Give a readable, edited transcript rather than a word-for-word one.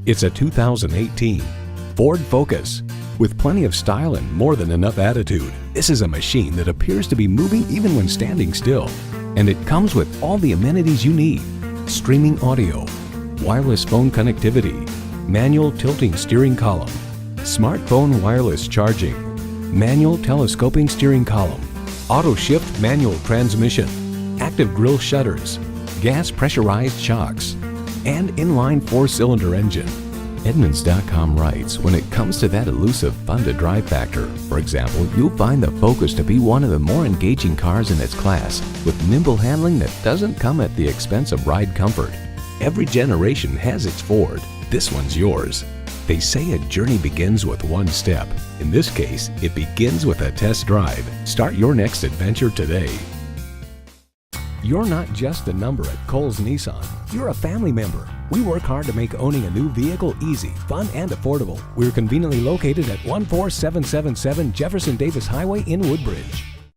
It's a 2018 Ford Focus. With plenty of style and more than enough attitude, this is a machine that appears to be moving even when standing still. And it comes with all the amenities you need: streaming audio, wireless phone connectivity, manual tilting steering column, smartphone wireless charging, manual telescoping steering column, auto shift manual transmission, active grille shutters, gas pressurized shocks, and inline 4-cylinder engine. Edmunds.com writes, when it comes to that elusive fun-to-drive factor, for example, you'll find the Focus to be one of the more engaging cars in its class, with nimble handling that doesn't come at the expense of ride comfort. Every generation has its Ford. This one's yours. They say a journey begins with one step. In this case, it begins with a test drive. Start your next adventure today. You're not just a number at Cowles Nissan. You're a family member. We work hard to make owning a new vehicle easy, fun, and affordable. We're conveniently located at 14777 Jefferson Davis Highway in Woodbridge.